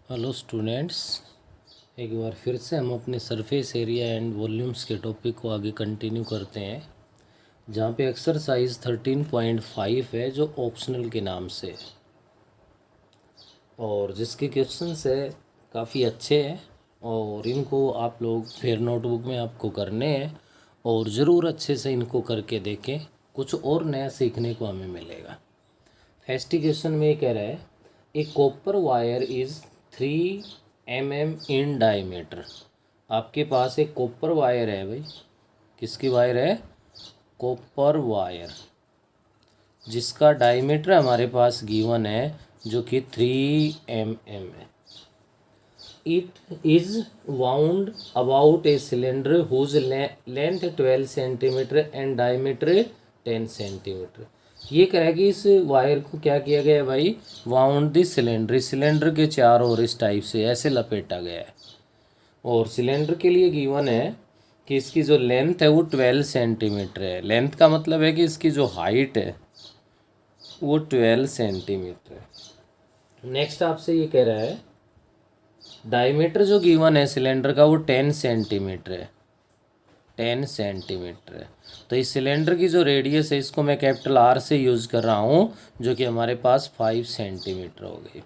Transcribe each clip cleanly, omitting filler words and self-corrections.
Hello students, एक बार फिर से हम अपने सरफेस एरिया एंड वॉल्यूम्स के टॉपिक को आगे कंटिन्यू करते हैं, जहाँ पे एक्सरसाइज 13.5 है जो ऑप्शनल के नाम से है और जिसके क्वेश्चंस है काफ़ी अच्छे हैं और इनको आप लोग फिर नोटबुक में आपको करने हैं और ज़रूर अच्छे से इनको करके देखें, कुछ और नया सीखने को हमें मिलेगा। फर्स्ट क्वेश्चन में ये कह रहा है a copper wire is 3 mm in diameter. आपके पास एक कॉपर वायर है भाई, किसकी वायर है? कॉपर वायर, जिसका डायमीटर हमारे पास गिवन है जो कि 3 mm है। It is wound about a cylinder whose length 12 centimetre and diameter 10 centimetre. ये कह रहा है कि इस वायर को क्या किया गया है भाई? वाउंड द सिलेंडर, सिलेंडर के चारों ओर इस टाइप से ऐसे लपेटा गया है और सिलेंडर के लिए गिवन है कि इसकी जो लेंथ है वो 12 सेंटीमीटर है। लेंथ का मतलब है कि इसकी जो हाइट है वो 12 सेंटीमीटर है। नेक्स्ट आपसे ये कह रहा है डायमीटर जो गिवन है सिलेंडर का वो 10 सेंटीमीटर है, 10 सेंटीमीटर है। तो इस सिलेंडर की जो रेडियस है इसको मैं कैपिटल आर से यूज़ कर रहा हूँ, जो कि हमारे पास 5 सेंटीमीटर हो गई।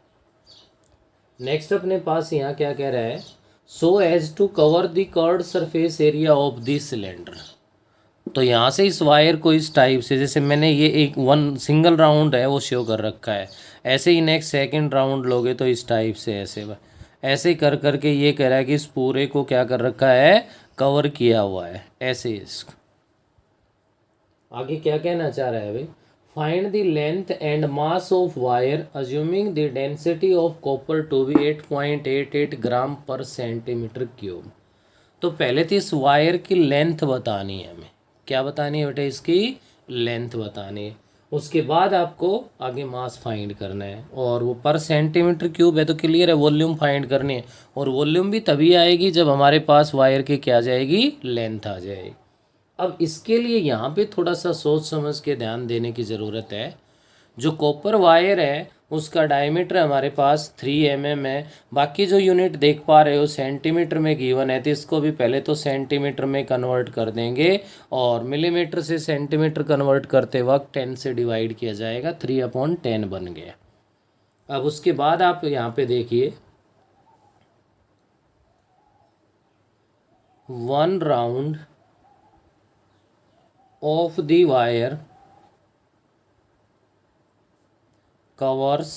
नेक्स्ट अपने पास यहाँ क्या कह रहा है? So as to cover the curved surface area of the cylinder. तो यहाँ से इस वायर को इस टाइप से, जैसे मैंने ये एक वन सिंगल राउंड है वो शो कर रखा है, ऐसे ही नेक्स्ट सेकंड राउंड लोगे तो इस टाइप से ऐसे ऐसे कर करके ये कह रहा है कि इस पूरे को क्या कर रखा है? कवर किया हुआ है ऐसे। इसको आगे क्या कहना चाह रहा है भाई? Find the length and mass of wire assuming the density of copper to be 8.88 gram per centimetre cube. तो पहले तो इस वायर की लेंथ बतानी है हमें। क्या बतानी है बेटा? इसकी लेंथ बतानी है। उसके बाद आपको आगे मास फाइंड करना है और वो पर सेंटीमीटर क्यूब है तो क्लियर है, वॉल्यूम फाइंड करनी है। और वॉल्यूम भी तभी आएगी जब हमारे पास वायर की क्या आ जाएगी? लेंथ आ जाएगी। अब इसके लिए यहाँ पे थोड़ा सा सोच समझ के ध्यान देने की ज़रूरत है। जो कॉपर वायर है उसका डायमीटर हमारे पास 3 mm है। बाकी जो यूनिट देख पा रहे हो सेंटीमीटर में गिवन है, तो इसको भी पहले तो सेंटीमीटर में कन्वर्ट कर देंगे और मिलीमीटर से सेंटीमीटर कन्वर्ट करते वक्त 10 से डिवाइड किया जाएगा, 3/10 बन गया। अब उसके बाद आप यहाँ पे देखिए 1 round of the wire covers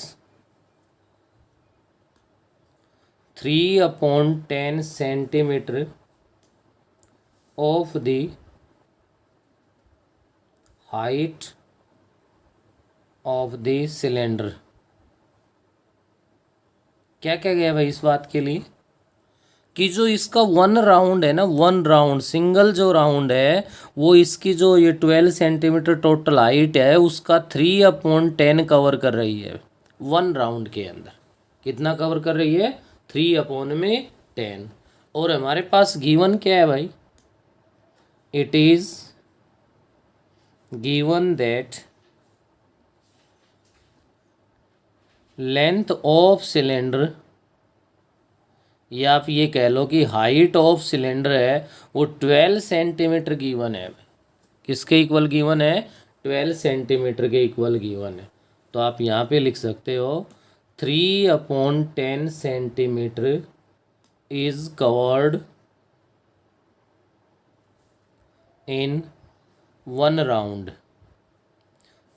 3/10 centimeter of the height of the cylinder। क्या क्या गया भाई इस बात के लिए कि जो इसका 1 राउंड है ना, 1 राउंड सिंगल जो राउंड है वो इसकी जो ये 12 सेंटीमीटर टोटल हाइट है उसका 3/10 कवर कर रही है। 1 राउंड के अंदर कितना कवर कर रही है? 3/10। और हमारे पास गिवन क्या है भाई? It is given that length of cylinder, या आप ये कह लो कि हाइट ऑफ सिलेंडर है वो 12 सेंटीमीटर गिवन है। किसके इक्वल गिवन है? 12 सेंटीमीटर के इक्वल गिवन है। तो आप यहाँ पे लिख सकते हो 3/10 centimetre is covered in 1 round.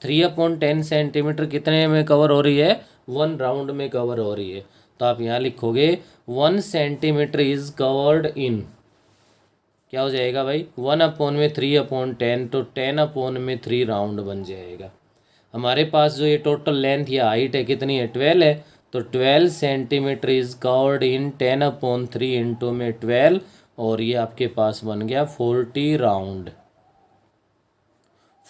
3/10 centimetre कितने में कवर हो रही है? 1 राउंड में कवर हो रही है। तो आप यहाँ लिखोगे 1 सेंटीमीटर इज कवर्ड इन, क्या हो जाएगा भाई? 1/3/10, तो 10/3 राउंड बन जाएगा। हमारे पास जो ये टोटल लेंथ या हाइट है कितनी है? 12 है। तो 12 centimetre is covered in 10/3 into में 12, और ये आपके पास बन गया 40 राउंड।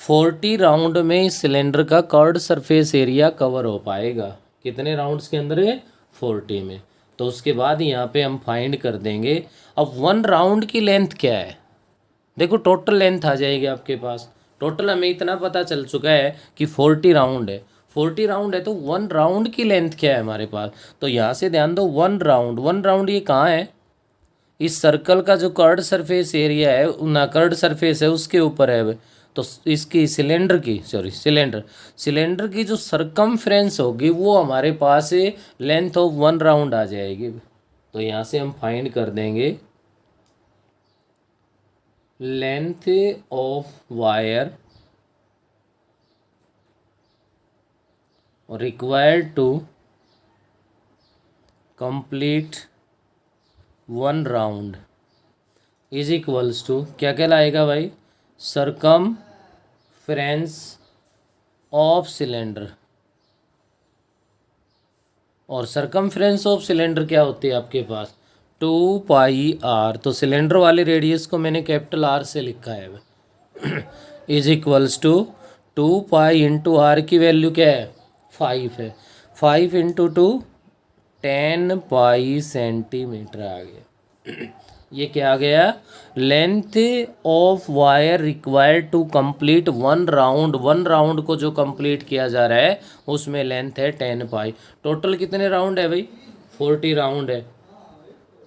40 राउंड में इस सिलेंडर का कर्व्ड सरफेस एरिया कवर हो पाएगा। कितने राउंड्स के अंदर है? 40 में। तो उसके बाद यहाँ पे हम फाइंड कर देंगे। अब 1 राउंड की लेंथ क्या है? देखो टोटल लेंथ आ जाएगी आपके पास। टोटल हमें इतना पता चल चुका है कि 40 राउंड है। 40 राउंड है तो 1 राउंड की लेंथ क्या है हमारे पास, तो यहाँ से ध्यान दो 1 राउंड ये कहाँ है, इस सर्कल का जो कर्ड सरफेस एरिया है ना, कर्ड सरफेस है उसके ऊपर है। तो इसकी सिलेंडर की जो सरकमफ्रेंस होगी वो हमारे पास लेंथ ऑफ 1 राउंड आ जाएगी। तो यहाँ से हम फाइंड कर देंगे length of wire required to complete 1 round is equals to क्या कहलाएगा भाई, सरकमफ्रेंस ऑफ सिलेंडर। और सरकमफ्रेंस ऑफ सिलेंडर क्या होती है आपके पास 2πr, तो सिलेंडर वाले रेडियस को मैंने कैपिटल R से लिखा है is equals to 2π into R की वैल्यू क्या है 5 है, 5 इंटू 2 10π सेंटीमीटर आ गया ये क्या आ गया, length of wire required to complete 1 round. 1 round को जो कंप्लीट किया जा रहा है उसमें लेंथ है 10π। टोटल कितने राउंड है भाई 40 राउंड है,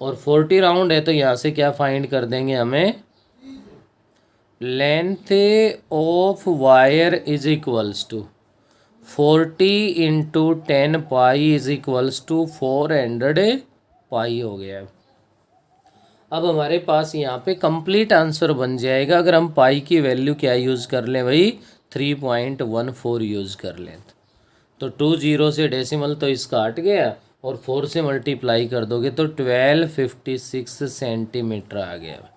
और 40 राउंड है तो यहाँ से क्या फाइंड कर देंगे हमें, length of wire is equals to 40 into 10π is equals to 400π हो गया। अब हमारे पास यहाँ पे कंप्लीट आंसर बन जाएगा अगर हम पाई की वैल्यू क्या यूज़ कर लें भाई 3.14 यूज़ कर लें। तो 2 0 से डेसिमल तो इसका हट गया और 4 से मल्टीप्लाई कर दोगे तो 1256 सेंटीमीटर आ गया।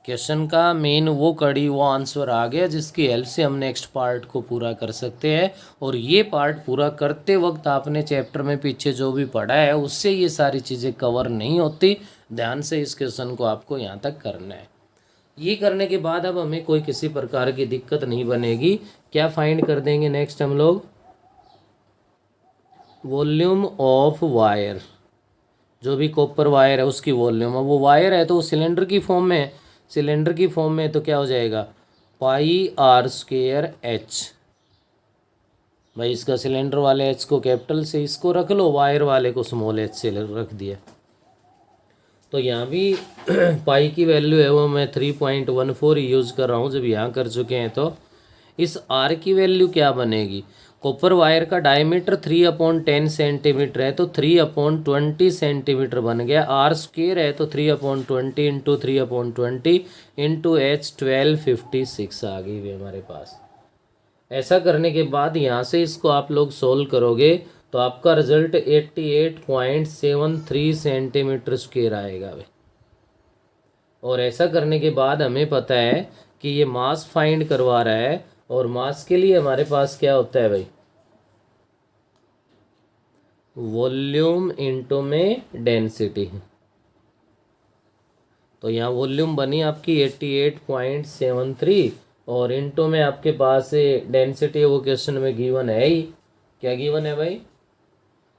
क्वेश्चन का मेन वो कड़ी वो आंसर आ गया जिसकी हेल्प से हम नेक्स्ट पार्ट को पूरा कर सकते हैं। और ये पार्ट पूरा करते वक्त आपने चैप्टर में पीछे जो भी पढ़ा है उससे ये सारी चीज़ें कवर नहीं होती। ध्यान से इस क्वेश्चन को आपको यहाँ तक करना है। ये करने के बाद अब हमें कोई किसी प्रकार की दिक्कत नहीं बनेगी। क्या फाइंड कर देंगे नेक्स्ट हम लोग, वॉल्यूम ऑफ वायर, जो भी कॉपर वायर है उसकी वॉल्यूम। अब वो वायर है तो वो सिलेंडर की फॉर्म में है, सिलेंडर की फॉर्म में तो क्या हो जाएगा πr² h। भाई इसका सिलेंडर वाले h को कैपिटल से इसको रख लो, वायर वाले को स्मॉल h से रख दिया। तो यहाँ भी पाई की वैल्यू है वो मैं 3.14 यूज़ कर रहा हूँ। जब यहाँ कर चुके हैं तो इस r की वैल्यू क्या बनेगी, कॉपर वायर का डायमीटर 3/10 सेंटीमीटर है तो 3/20 सेंटीमीटर बन गया। r² है तो 3/20 इंटू 3/20 इंटू h 1256 आ गई भी हमारे पास। ऐसा करने के बाद यहाँ से इसको आप लोग सोल्व करोगे तो आपका रिजल्ट 88.73 सेंटीमीटर स्क्वायर आएगा भाई। और ऐसा करने के बाद हमें पता है कि ये मास फाइंड करवा रहा है और मास के लिए हमारे पास क्या होता है भाई, वॉल्यूम इंटू में डेंसिटी। तो यहाँ वॉल्यूम बनी आपकी 88.73 और इंटू में आपके पास डेंसिटी वो क्वेश्चन में गिवन है ही। क्या गिवन है भाई,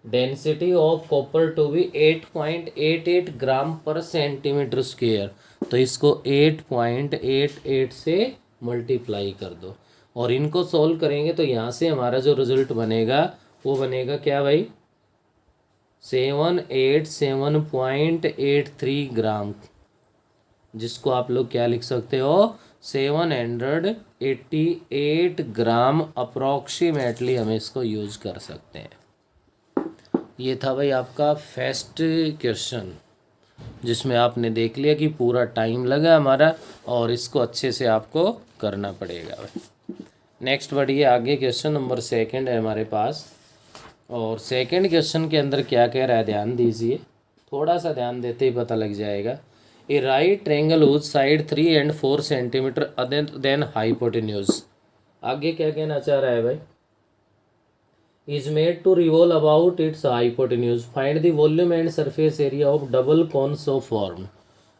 density of copper to be 8.88 gram per centimetre square. तो इसको 8.88 से मल्टीप्लाई कर दो और इनको सॉल्व करेंगे तो यहाँ से हमारा जो रिजल्ट बनेगा वो बनेगा क्या भाई 787.83 ग्राम, जिसको आप लोग क्या लिख सकते हो 788 ग्राम अप्रॉक्सीमेटली हमें इसको यूज़ कर सकते हैं। ये था भाई आपका फर्स्ट क्वेश्चन जिसमें आपने देख लिया कि पूरा टाइम लगा हमारा और इसको अच्छे से आपको करना पड़ेगा भाई। नेक्स्ट बढ़िए आगे, क्वेश्चन नंबर 2 है हमारे पास। और सेकंड क्वेश्चन के अंदर क्या कह रहा है ध्यान दीजिए, थोड़ा सा ध्यान देते ही पता लग जाएगा। A right triangle whose side 3 and 4 centimetre then hypotenuse. आगे क्या कहना चाह रहा है भाई, is made to revolve about its hypotenuse. Find the volume and surface area of double cone so formed.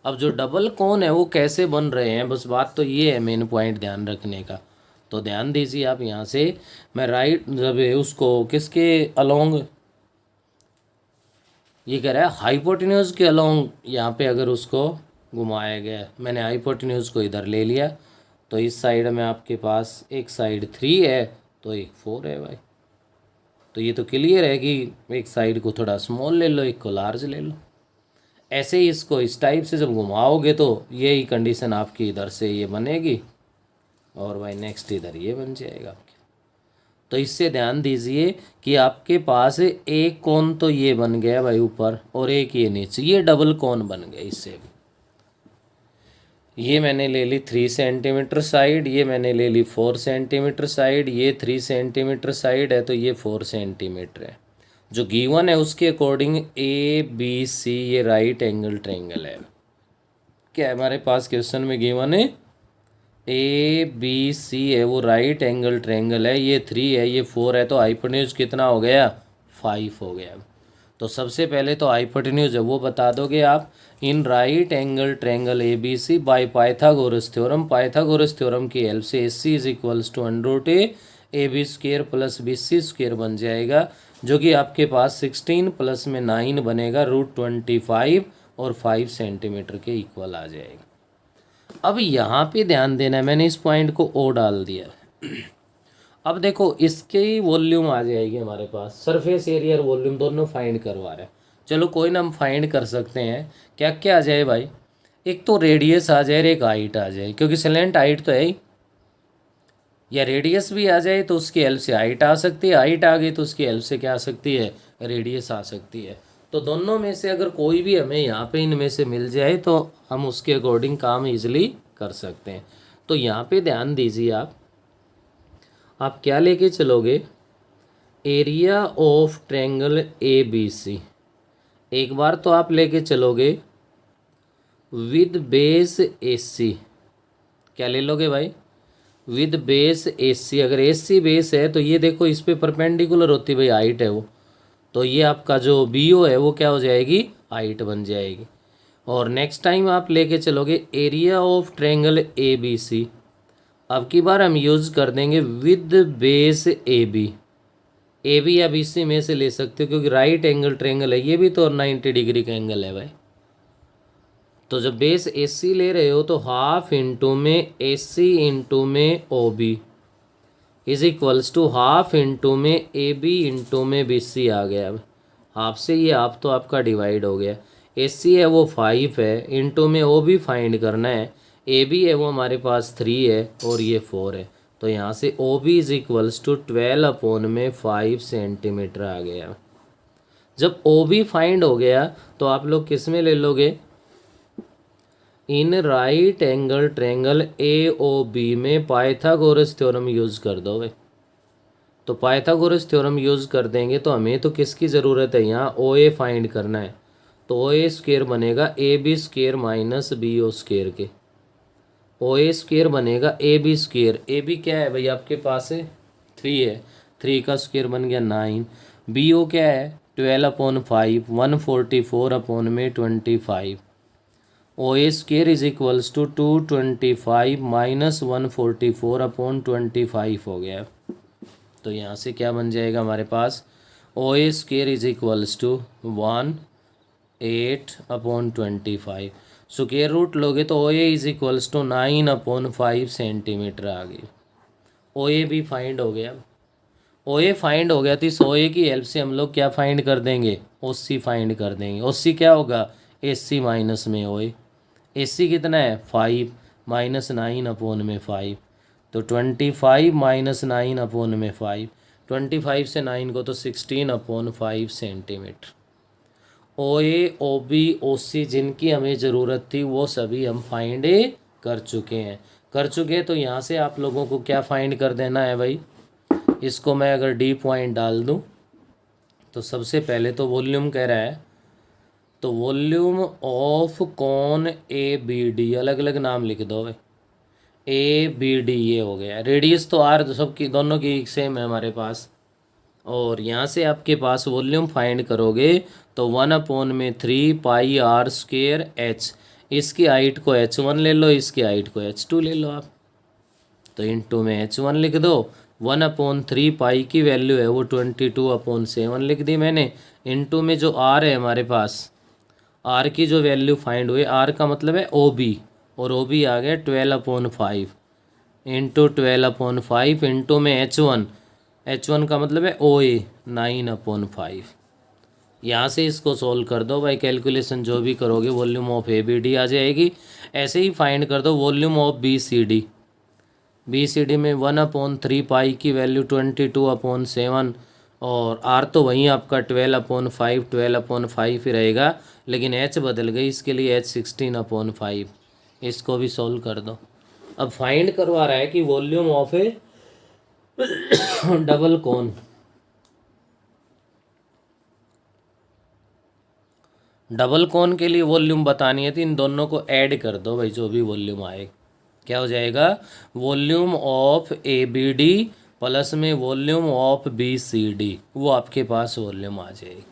अब जो डबल कोन है वो कैसे बन रहे हैं, बस बात तो ये है मेन पॉइंट ध्यान रखने का। तो ध्यान दीजिए आप यहाँ से, मैं राइट जब उसको किसके अलोंग ये कह रहा है हाइपोटेन्यूज के अलोंग, यहाँ पे अगर उसको घुमाया गया, मैंने हाइपोटेन्यूज को इधर ले लिया तो इस साइड में आपके पास एक साइड 3 है तो एक 4 है भाई। तो ये तो क्लियर है कि एक साइड को थोड़ा स्मॉल ले लो, एक को लार्ज ले लो। ऐसे ही इसको इस टाइप से जब घुमाओगे तो यही कंडीशन आपकी इधर से ये बनेगी और भाई नेक्स्ट इधर ये बन जाएगा आपके। तो इससे ध्यान दीजिए कि आपके पास एक कोण तो ये बन गया भाई ऊपर और एक ये नीचे, ये डबल कोण बन गया। इससे भी ये मैंने ले ली 3 सेंटीमीटर साइड, ये मैंने ले ली 4 सेंटीमीटर साइड, ये 3 सेंटीमीटर साइड है तो ये 4 सेंटीमीटर है। जो गिवन है उसके अकॉर्डिंग ए बी सी ये राइट एंगल ट्रायंगल है। क्या है हमारे पास क्वेश्चन में गिवन है? ए बी सी है, वो राइट एंगल ट्रायंगल है। ये 3 है, ये 4 है, तो हाइपोटेन्यूज कितना हो गया? 5 हो गया। तो सबसे पहले तो हाइपोटेन्यूज है वो बता दोगे आप। In right angle triangle A B C by Pythagoras theorem, Pythagoras theorem की हेल्प से A C is equals to under A B square plus B C square बन जाएगा, जो कि आपके पास 16 प्लस में 9 बनेगा, √25 और 5 सेंटीमीटर के इक्वल आ जाएगा। अब यहाँ पे ध्यान देना है, मैंने इस पॉइंट को ओ डाल दिया। अब देखो इसकी वॉल्यूम आ जाएगी हमारे पास, सरफेस एरिया और वॉल्यूम दोनों फाइंड करवा रहे हैं। चलो कोई ना, हम फाइंड कर सकते हैं। क्या क्या आ जाए भाई? एक तो रेडियस आ जाए और एक हाइट आ जाए, क्योंकि स्लैंट हाइट तो है ही। या रेडियस भी आ जाए तो उसकी हेल्प से हाइट आ सकती है, हाइट आ गई तो उसकी हेल्प से क्या आ सकती है? रेडियस आ सकती है। तो दोनों में से अगर कोई भी हमें यहाँ पे इनमें से मिल जाए तो हम उसके अकॉर्डिंग काम इजीली कर सकते हैं। तो यहाँ पे ध्यान दीजिए आप क्या लेके चलोगे? Area of triangle A B C. एक बार तो आप लेके चलोगे विद बेस ए सी। क्या ले लोगे भाई? विद बेस ए सी। अगर ए सी बेस है तो ये देखो इस पे परपेंडिकुलर होती भाई हाइट है वो, तो ये आपका जो बी ओ है वो क्या हो जाएगी? हाइट बन जाएगी। और नेक्स्ट टाइम आप लेके चलोगे area of triangle A B C. अब की बार हम यूज़ कर देंगे with base A B. A B या बी सी में से ले सकते हो, क्योंकि राइट एंगल ट्रायंगल है ये भी, तो 90 डिग्री का एंगल है भाई। तो जब बेस ए सी ले रहे हो तो हाफ इंटू में ए सी इंटू में O B is equals to half into में ए बी इंटू में बी सी आ गया। अब हाफ से ये हाफ तो आपका डिवाइड हो गया। ए सी है वो 5 है, इंटू में ओ बी फाइंड करना है, ए बी है वो हमारे पास 3 है और ये 4 है। तो यहाँ से O B is equals to 12/5 centimetre आ गया। जब ओ बी फाइंड हो गया तो आप लोग किस में ले लोगे? In right angle triangle A O B में पाइथागोरस थ्योरम यूज़ कर दो भाई। तो पाइथागोरस थ्योरम यूज़ कर देंगे तो हमें तो किसकी ज़रूरत है? यहाँ ओ ए फाइंड करना है। तो ओ ए स्क्वेयर बनेगा A B square minus B O square के। ओ ए स्क्वेयर बनेगा A B square. A B क्या है भाई आपके पास? है 3 है, 3 का स्क्वेयर बन गया 9। बी ओ क्या है? 12/5, 144/25। O A square is equals to 225 minus 144/25 हो गया। तो यहाँ से क्या बन जाएगा हमारे पास? O A square is equals to 18/25। Square root लोगे तो O A is equals to 9/5 centimetre आ गई। ओ ए भी फाइंड हो गया। ओ ए फाइंड हो गया तो इस ओ ए की हेल्प से हम लोग क्या फाइंड कर देंगे? ओ सी फाइंड कर देंगे। ओ सी क्या होगा? ए सी माइनस में ओ ए। ए सी कितना है? 5 माइनस 9/5। तो 25 माइनस 9/5, 25 से 9 को तो 16/5 सेंटीमीटर। ओ ए ओ बी ओ सी जिनकी हमें ज़रूरत थी वो सभी हम फाइंड कर चुके हैं। तो यहाँ से आप लोगों को क्या फाइंड कर देना है भाई? इसको मैं अगर डी पॉइंट डाल दूँ तो सबसे पहले तो वॉल्यूम कह रहा है, तो volume of cone A B D, अलग अलग नाम लिख दो भाई। ए बी डी ये हो गया। रेडियस तो आर सबकी दोनों की सेम है हमारे पास। और यहाँ से आपके पास वॉल्यूम फाइंड करोगे तो 1/3 पाई आर स्क्वेयर एच। इसकी हाइट को h1 ले लो, इसकी हाइट को h2 ले लो आप। तो इंटू में h1 लिख दो। 1/3 पाई की वैल्यू है वो 22/7 लिख दी मैंने। इंटू में जो r है हमारे पास, r की जो वैल्यू फाइंड हुई, r का मतलब है ओ बी, और ओ बी आ गया 12/5 इंटू 12/5 इंटू में h1। H1 का मतलब है OA 9/5। यहाँ से इसको सोल्व कर दो भाई, कैलकुलेशन जो भी करोगे वॉल्यूम ऑफ ABD आ जाएगी। ऐसे ही फाइंड कर दो वॉल्यूम ऑफ BCD। BCD में 1/3 पाई की वैल्यू 22/7, और R तो वहीं आपका 12/5 ही रहेगा, लेकिन H बदल गई, इसके लिए H 16/5। इसको भी सोल्व कर दो। अब फाइंड करवा रहा है कि volume of a double cone. Double cone के लिए वॉल्यूम बतानी है तो इन दोनों को ऐड कर दो भाई, जो भी वॉल्यूम आए। क्या हो जाएगा? वॉल्यूम ऑफ ABD प्लस में वॉल्यूम ऑफ BCD, वो आपके पास वॉल्यूम आ जाएगी।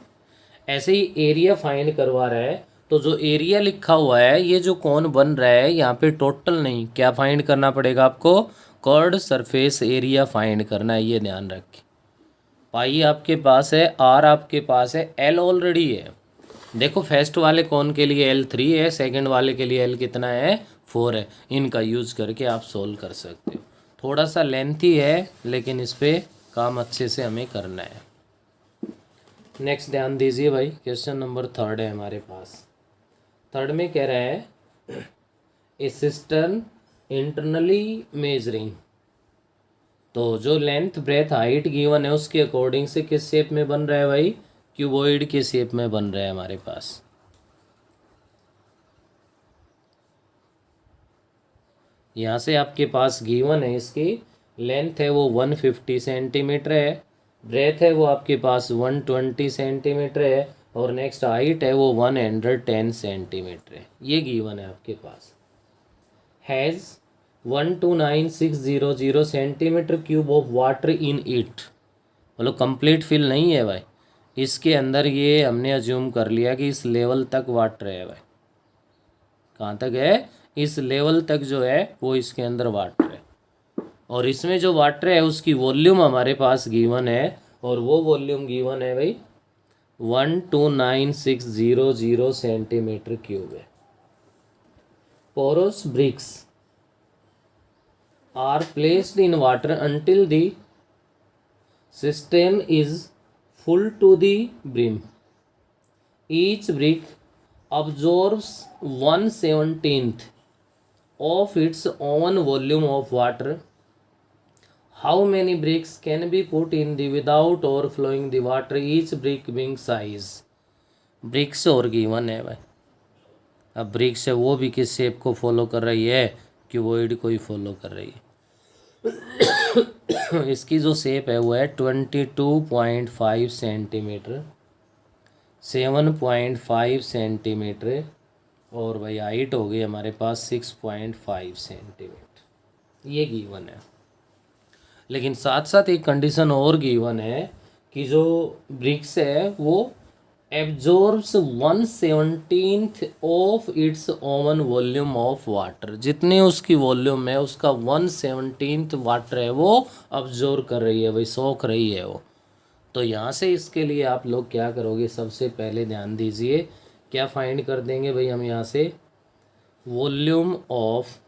ऐसे ही एरिया फाइंड करवा रहा है, तो जो एरिया लिखा हुआ है, ये जो कोन बन रहा है यहाँ पे टोटल नहीं, क्या फाइंड करना पड़ेगा आपको? कर्व्ड सरफेस एरिया फाइंड करना है, ये ध्यान रखें। पाई आपके पास है, R आपके पास है, L ऑलरेडी है। देखो फर्स्ट वाले कोन के लिए L 3 है, सेकंड वाले के लिए L कितना है? 4 है। इनका यूज करके आप सोल्व कर सकते हो। थोड़ा सा लेंथी है, लेकिन इस पर काम अच्छे से हमें करना है। नेक्स्ट ध्यान दीजिए भाई, क्वेश्चन नंबर 3 है हमारे पास। 3 में कह रहा है ए सिस्टर्न इंटरनली मेजरिंग। तो जो लेंथ ब्रेथ हाइट गिवन है उसके अकॉर्डिंग से किस शेप में बन रहा है भाई? क्यूबॉइड के शेप में बन रहा है हमारे पास। यहाँ से आपके पास गिवन है, इसकी लेंथ है वो 150 सेंटीमीटर है, ब्रेथ है वो आपके पास 120 सेंटीमीटर है, और नेक्स्ट हाइट है वो 110 सेंटीमीटर है। ये गिवन है आपके पास। Has 129,600 centimetre cube of water in it. मतलब कंप्लीट फिल नहीं है भाई, इसके अंदर ये हमने अज्यूम कर लिया कि इस लेवल तक वाटर है भाई। कहाँ तक है? इस लेवल तक जो है वो इसके अंदर वाटर है, और इसमें जो वाटर है उसकी वॉल्यूम हमारे पास गिवन है, और वो वॉल्यूम गिवन है भाई 129,600 सेंटीमीटर क्यूब है। Porous bricks are placed in water until the cistern is full to the brim. Each brick absorbs 1/17 of its own volume of water. How many bricks can be put in the without overflowing the water, each brick being size? Bricks और given है भाई। अब BRICS है वो भी किस shape को follow कर रही है? क्यूबॉइड को ही फॉलो कर रही है। इसकी जो शेप है वो है 22.5 सेंटीमीटर, 7.5 सेंटीमीटर, और भाई हाइट हो गई हमारे पास 6.5 सेंटीमीटर। ये गिवन है, लेकिन साथ साथ एक कंडीशन और गिवन है कि जो ब्रिक्स है वो absorbs 1/17 of its oven volume of water. जितनी उसकी वॉल्यूम है उसका 1/17 वाटर है वो अब्जॉर्ब कर रही है भाई, सोख रही है वो। तो यहाँ से इसके लिए आप लोग क्या करोगे? सबसे पहले ध्यान दीजिए, क्या फाइंड कर देंगे भाई हम यहाँ से? Volume of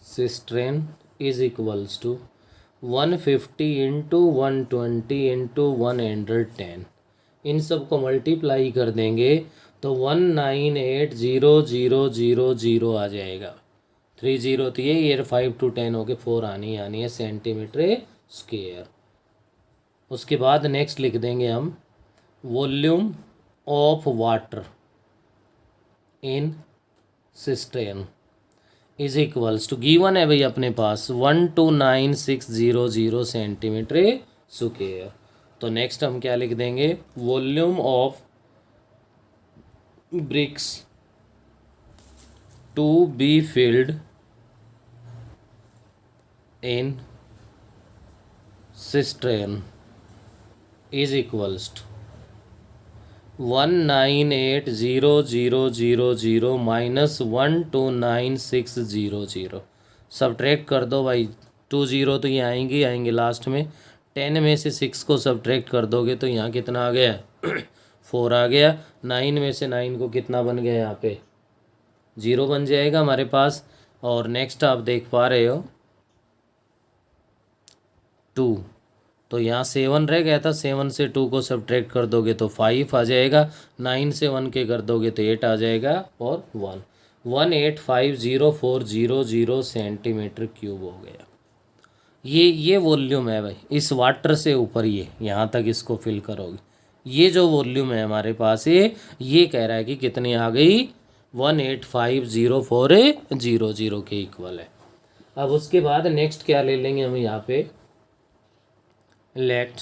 cistern is equals to 150 into 120 into 110। इन सब को मल्टीप्लाई कर देंगे तो 198,000 आ जाएगा। 30 तो ये ईयर 5 to 10 हो के 4 आनी है सेंटीमीटर स्क्वायर। उसके बाद नेक्स्ट लिख देंगे हम volume of water in cistern is equals to, given है भाई अपने पास 129,600 सेंटीमीटर स्क्वायर। तो नेक्स्ट हम क्या लिख देंगे? Volume of bricks to be filled in cistern is equals to 198,000 minus 129,600। Subtract कर दो भाई, 20 तो ये आएंगे लास्ट में। 10 में से 6 को सब्ट्रैक्ट कर दोगे तो यहाँ कितना आ गया? 4 आ गया। 9 में से 9 को कितना बन गया? यहाँ पे 0 बन जाएगा हमारे पास। और नेक्स्ट आप देख पा रहे हो 2। तो यहाँ 7 रह गया था, 7 से 2 को सब्ट्रैक्ट कर दोगे तो 5 आ जाएगा, 9 से 1 के कर दोगे तो 8 आ जाएगा, और 1,185,0400 सेंटीमीटर क्यूब हो गया। ये वॉल्यूम है भाई, इस वाटर से ऊपर ये यहाँ तक इसको फिल करोगे, ये जो वॉल्यूम है हमारे पास ये कह रहा है कि कितनी आ गई, 1,85,0400 के इक्वल है। अब उसके बाद नेक्स्ट क्या ले लेंगे हम यहाँ पे, let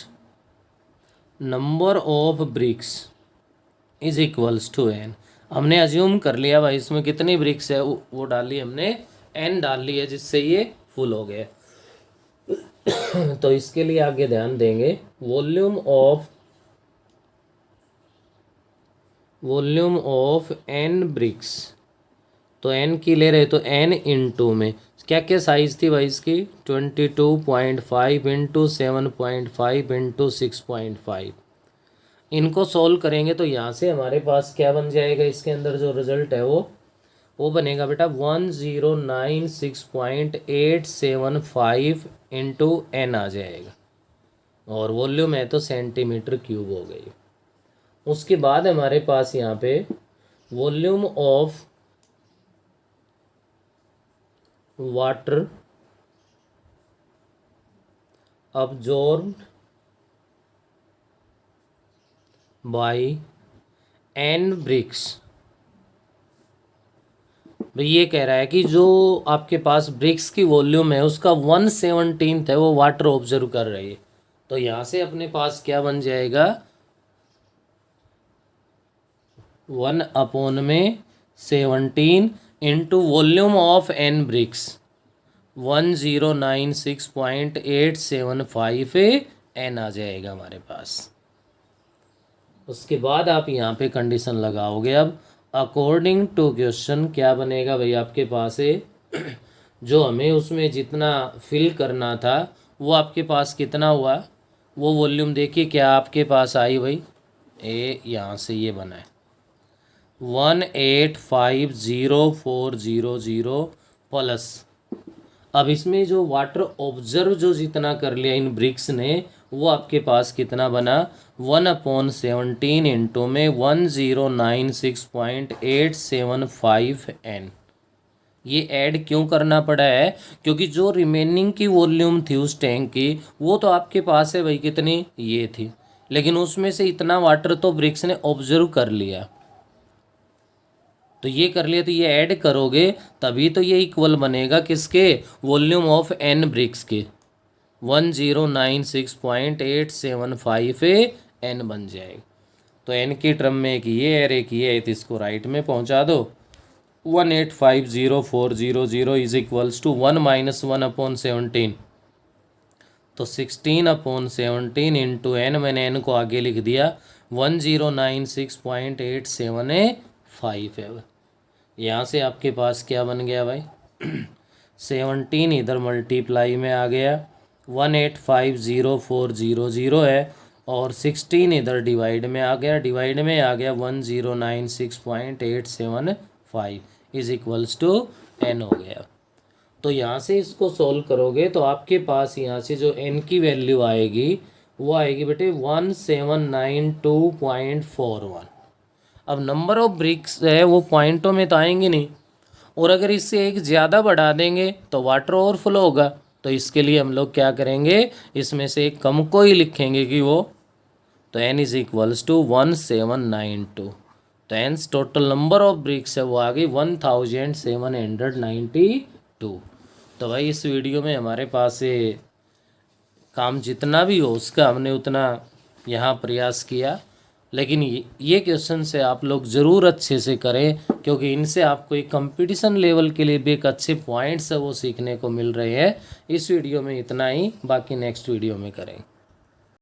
number of bricks is equals to n। हमने अज्यूम कर लिया भाई इसमें कितनी ब्रिक्स है, वो डाल ली हमने, n डाल ली है, जिससे ये फुल हो गया। तो इसके लिए आगे ध्यान देंगे, वॉल्यूम ऑफ n ब्रिक्स, तो n की ले रहे तो n इंटू में क्या क्या साइज थी भाई इसकी, 22.5 इंटू 7.5 इंटू 6.5। इनको सोल्व करेंगे तो यहाँ से हमारे पास क्या बन जाएगा, इसके अंदर जो रिजल्ट है वो बनेगा बेटा 1096.875 इंटू n आ जाएगा, और वॉल्यूम है तो सेंटीमीटर क्यूब हो गई। उसके बाद हमारे पास यहाँ पे volume of water absorbed by n bricks. भाई ये कह रहा है कि जो आपके पास ब्रिक्स की वॉल्यूम है उसका 1/17 है वो वाटर ऑब्जर्व कर रही है, तो यहाँ से अपने पास क्या बन जाएगा, 1/17 into volume of n bricks 1096.875 n आ जाएगा हमारे पास। उसके बाद आप यहाँ पे कंडीशन लगाओगे, अब अकॉर्डिंग टू क्वेश्चन क्या बनेगा भाई आपके पास है, जो हमें उसमें जितना फिल करना था वो आपके पास कितना हुआ, वो वॉल्यूम देखिए क्या आपके पास आई भाई, यहाँ से ये बना है 1,85,0400 प्लस, अब इसमें जो वाटर ऑब्जर्व जो जितना कर लिया इन ब्रिक्स ने वो आपके पास कितना बना, 1/17 इंटू में 1096.875 n। ये ऐड क्यों करना पड़ा है, क्योंकि जो रिमेनिंग की वॉल्यूम थी उस टैंक की वो तो आपके पास है भाई कितनी, ये थी, लेकिन उसमें से इतना वाटर तो ब्रिक्स ने ऑब्जर्व कर लिया, तो ये कर लिया, तो ये ऐड करोगे तभी तो ये इक्वल बनेगा किसके, वॉल्यूम ऑफ n ब्रिक्स के, 1096.875 n बन जाएगा। तो n की टर्म में एक ये है एक ये है, तो इसको राइट में पहुंचा दो, 1,85,0400 इज इक्वल्स टू 1 - 1/17, तो 16/17 इंटू n, मैंने n को आगे लिख दिया, 1096.875 है। यहाँ से आपके पास क्या बन गया भाई 17 इधर मल्टीप्लाई में आ गया, 1,85,0400 है, और 16 इधर डिवाइड में आ गया, 1096.875 इज इक्वल्स टू n हो गया। तो यहाँ से इसको सॉल्व करोगे तो आपके पास यहाँ से जो n की वैल्यू आएगी वो आएगी बेटे 1792.41। अब नंबर ऑफ ब्रिक्स है वो पॉइंटों में तो आएंगे नहीं, और अगर इससे एक ज़्यादा बढ़ा देंगे तो वाटर ओवरफ्लो होगा, तो इसके लिए हम लोग क्या करेंगे, इसमें से एक कम को ही लिखेंगे कि वो, तो n इज इक्वल्स टू 1792, तो n total number of BRICS है वो आ गई 1792। तो भाई इस वीडियो में हमारे पास ये काम जितना भी हो उसका हमने उतना यहाँ प्रयास किया, लेकिन ये क्वेश्चन से आप लोग ज़रूर अच्छे से करें, क्योंकि इनसे आपको एक कंपटीशन लेवल के लिए भी एक अच्छे पॉइंट्स है वो सीखने को मिल रहे हैं। इस वीडियो में इतना ही, बाकी नेक्स्ट वीडियो में करें।